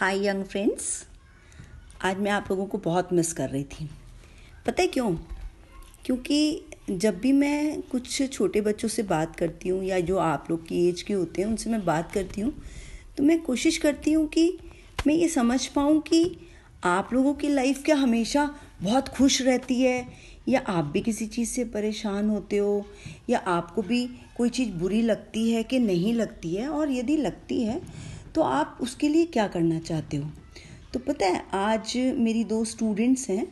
हाय young friends. आज मैं आप लोगों को बहुत मिस कर रही थी। पता है क्यों? क्योंकि जब भी मैं कुछ छोटे बच्चों से बात करती हूँ या जो आप लोग की एज के होते हैं उनसे मैं बात करती हूँ, तो मैं कोशिश करती हूँ कि मैं ये समझ पाऊँ कि आप लोगों की लाइफ क्या हमेशा बहुत खुश रहती है या आप भी किसी चीज़ से परेशान होते हो या आपको भी कोई चीज़ बुरी लगती है कि नहीं लगती है, और यदि लगती है तो आप उसके लिए क्या करना चाहते हो। तो पता है, आज मेरी 2 स्टूडेंट्स हैं,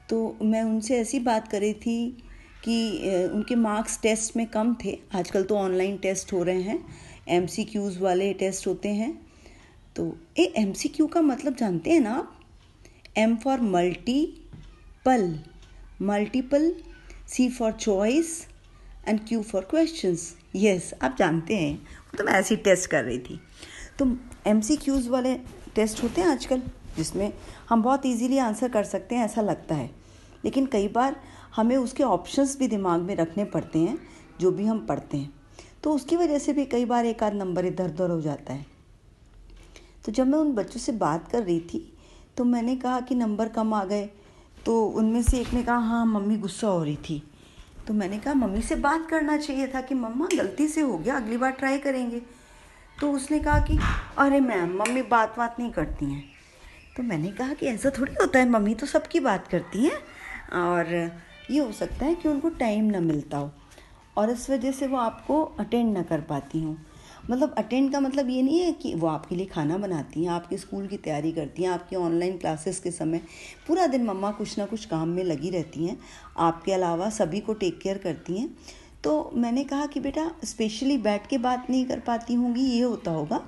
तो मैं उनसे ऐसी बात कर रही थी कि उनके मार्क्स टेस्ट में कम थे। आजकल तो ऑनलाइन टेस्ट हो रहे हैं, MCQs वाले टेस्ट होते हैं। तो MCQ का मतलब जानते हैं ना आप? M for multiple, C for choice and Q for questions. Yes, आप जानते हैं। तो मैं ऐसी टेस्ट कर रही थी। तो MCQs वाले टेस्ट होते हैं आजकल, जिसमें हम बहुत इजीली आंसर कर सकते हैं ऐसा लगता है, लेकिन कई बार हमें उसके ऑप्शंस भी दिमाग में रखने पड़ते हैं जो भी हम पढ़ते हैं। तो उसकी वजह से भी कई बार एक आध नंबर इधर उधर हो जाता है। तो जब मैं उन बच्चों से बात कर रही थी तो मैंने कहा कि नंबर कम आ गए, तो उनमें से एक ने कहा हाँ मम्मी गुस्सा हो रही थी। तो मैंने कहा मम्मी से बात करना चाहिए था कि मम्मा गलती से हो गया, अगली बार ट्राई करेंगे। तो उसने कहा कि अरे मैम मम्मी बात नहीं करती हैं। तो मैंने कहा कि ऐसा थोड़ी होता है, मम्मी तो सबकी बात करती हैं, और ये हो सकता है कि उनको टाइम ना मिलता हो और इस वजह से वो आपको अटेंड ना कर पाती हूँ। मतलब अटेंड का मतलब ये नहीं है कि वो आपके लिए खाना बनाती हैं, आपके स्कूल की तैयारी करती हैं, आपकी ऑनलाइन क्लासेस के समय पूरा दिन मम्मा कुछ ना कुछ काम में लगी रहती हैं, आपके अलावा सभी को टेक केयर करती हैं। तो मैंने कहा कि बेटा स्पेशली बैठ के बात नहीं कर पाती होंगी, ये होता होगा,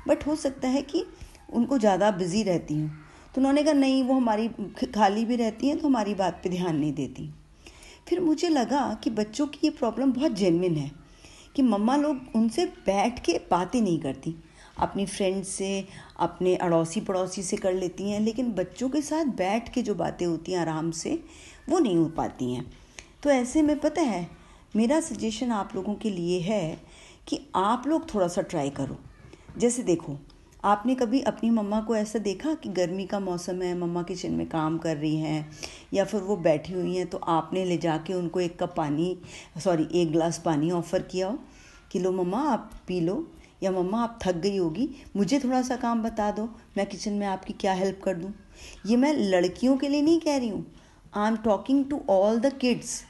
बट हो सकता है कि उनको ज़्यादा बिजी रहती हूँ। तो उन्होंने कहा नहीं, वो हमारी खाली भी रहती हैं तो हमारी बात पे ध्यान नहीं देती। फिर मुझे लगा कि बच्चों की ये प्रॉब्लम बहुत जेन्युइन है कि मम्मा लोग उनसे बैठ के बातें नहीं करती, अपनी फ्रेंड से, अपने अड़ोसी पड़ोसी से कर लेती हैं, लेकिन बच्चों के साथ बैठ के जो बातें होती हैं आराम से, वो नहीं हो पाती हैं। तो ऐसे में पता है, मेरा सजेशन आप लोगों के लिए है कि आप लोग थोड़ा सा ट्राई करो। जैसे देखो, आपने कभी अपनी मम्मा को ऐसा देखा कि गर्मी का मौसम है, मम्मा किचन में काम कर रही हैं या फिर वो बैठी हुई हैं, तो आपने ले जाके उनको एक गिलास पानी ऑफ़र किया हो कि लो मम्मा आप पी लो, या मम्मा आप थक गई होगी, मुझे थोड़ा सा काम बता दो, मैं किचन में आपकी क्या हेल्प कर दूँ। ये मैं लड़कियों के लिए नहीं कह रही हूँ, I am talking to all the kids,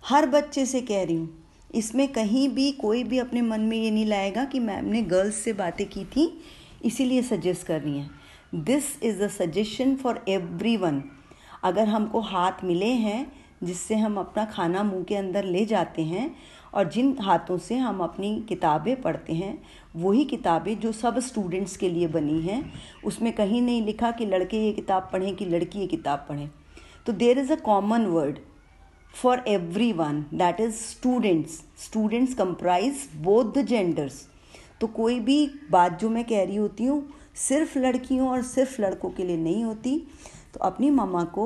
हर बच्चे से कह रही हूँ। इसमें कहीं भी कोई भी अपने मन में ये नहीं लाएगा कि मैम ने गर्ल्स से बातें की थी इसीलिए सजेस्ट कर रही हैं। This is a suggestion for everyone. अगर हमको हाथ मिले हैं जिससे हम अपना खाना मुंह के अंदर ले जाते हैं, और जिन हाथों से हम अपनी किताबें पढ़ते हैं, वही किताबें जो सब स्टूडेंट्स के लिए बनी हैं, उसमें कहीं नहीं लिखा कि लड़के ये किताब पढ़ें कि लड़की ये किताब पढ़ें। तो there is a common word for everyone, that is students comprise both the genders। तो कोई भी बात जो मैं कह रही होती हूँ सिर्फ लड़कियों और सिर्फ लड़कों के लिए नहीं होती। तो अपनी मम्मा को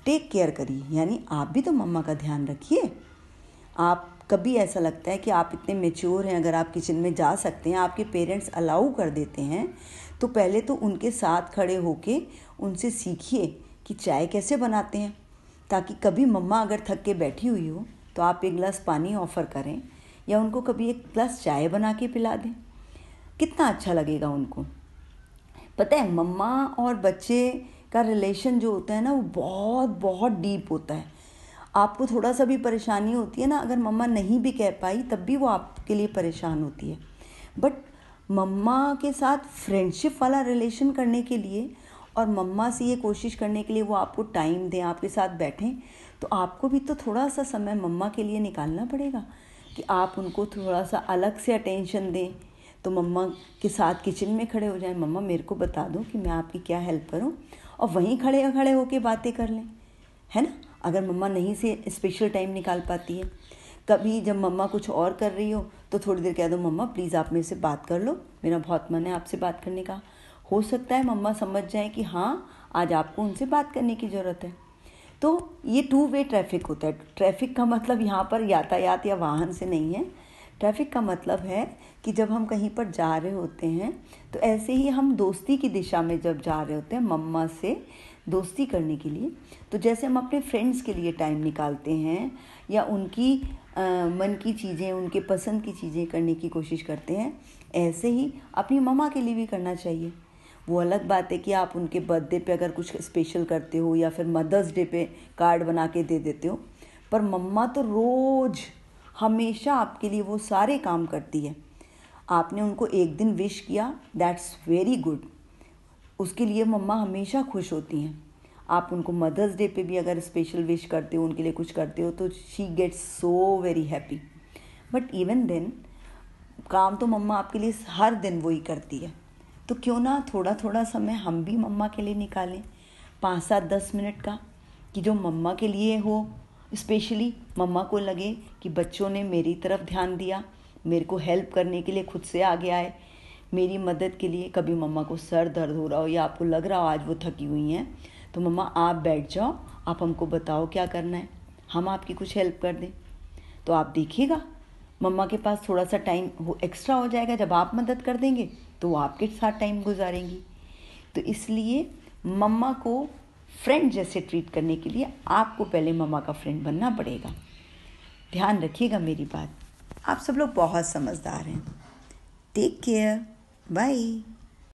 टेक केयर करिए, यानी आप भी तो मम्मा का ध्यान रखिए। आप कभी ऐसा लगता है कि आप इतने मैच्योर हैं, अगर आप किचन में जा सकते हैं, आपके पेरेंट्स अलाउ कर देते हैं, तो पहले तो उनके साथ खड़े होके उनसे सीखिए कि चाय कैसे बनाते हैं, ताकि कभी मम्मा अगर थक के बैठी हुई हो तो आप एक गिलास पानी ऑफ़र करें या उनको कभी एक गिलास चाय बना के पिला दें। कितना अच्छा लगेगा उनको। पता है, मम्मा और बच्चे का रिलेशन जो होता है ना, वो बहुत बहुत डीप होता है। आपको थोड़ा सा भी परेशानी होती है ना, अगर मम्मा नहीं भी कह पाई तब भी वो आपके लिए परेशान होती है, बट मम्मा के साथ फ्रेंडशिप वाला रिलेशन करने के लिए और मम्मा से ये कोशिश करने के लिए वो आपको टाइम दें, आपके साथ बैठें, तो आपको भी तो थोड़ा सा समय मम्मा के लिए निकालना पड़ेगा कि आप उनको थोड़ा सा अलग से अटेंशन दें। तो मम्मा के साथ किचन में खड़े हो जाएं, मम्मा मेरे को बता दो कि मैं आपकी क्या हेल्प करूं, और वहीं खड़े खड़े होकर बातें कर लें, है ना। अगर मम्मा नहीं से स्पेशल टाइम निकाल पाती है, कभी जब मम्मा कुछ और कर रही हो तो थोड़ी देर कह दो मम्मा प्लीज़ आप मेरे से बात कर लो, मेरा बहुत मन है आपसे बात करने का। हो सकता है मम्मा समझ जाए कि हाँ आज आपको उनसे बात करने की ज़रूरत है। तो ये 2 वे ट्रैफिक होता है। ट्रैफिक का मतलब यहाँ पर यातायात या वाहन से नहीं है, ट्रैफिक का मतलब है कि जब हम कहीं पर जा रहे होते हैं तो ऐसे ही हम दोस्ती की दिशा में जब जा रहे होते हैं मम्मा से दोस्ती करने के लिए, तो जैसे हम अपने फ्रेंड्स के लिए टाइम निकालते हैं या उनकी मन की चीज़ें, उनके पसंद की चीज़ें करने की कोशिश करते हैं, ऐसे ही अपनी मम्मा के लिए भी करना चाहिए। वो अलग बात है कि आप उनके बर्थडे पे अगर कुछ स्पेशल करते हो या फिर मदर्स डे पे कार्ड बना के दे देते हो, पर मम्मा तो रोज़ हमेशा आपके लिए वो सारे काम करती है। आपने उनको एक दिन विश किया, दैट्स वेरी गुड, उसके लिए मम्मा हमेशा खुश होती हैं। आप उनको मदर्स डे पे भी अगर स्पेशल विश करते हो, उनके लिए कुछ करते हो, तो she gets so very happy. But even then काम तो मम्मा आपके लिए हर दिन वही करती है, तो क्यों ना थोड़ा थोड़ा समय हम भी मम्मा के लिए निकालें, 5-7-10 मिनट का, कि जो मम्मा के लिए हो। स्पेशली मम्मा को लगे कि बच्चों ने मेरी तरफ ध्यान दिया, मेरे को हेल्प करने के लिए खुद से आगे आए, मेरी मदद के लिए। कभी मम्मा को सर दर्द हो रहा हो या आपको लग रहा हो आज वो थकी हुई हैं, तो मम्मा आप बैठ जाओ, आप हमको बताओ क्या करना है, हम आपकी कुछ हेल्प कर दें। तो आप देखिएगा मम्मा के पास थोड़ा सा टाइम वो एक्स्ट्रा हो जाएगा, जब आप मदद कर देंगे तो वो आपके साथ टाइम गुजारेंगी। तो इसलिए मम्मा को फ्रेंड जैसे ट्रीट करने के लिए आपको पहले मम्मा का फ्रेंड बनना पड़ेगा। ध्यान रखिएगा मेरी बात। आप सब लोग बहुत समझदार हैं। Take care, bye.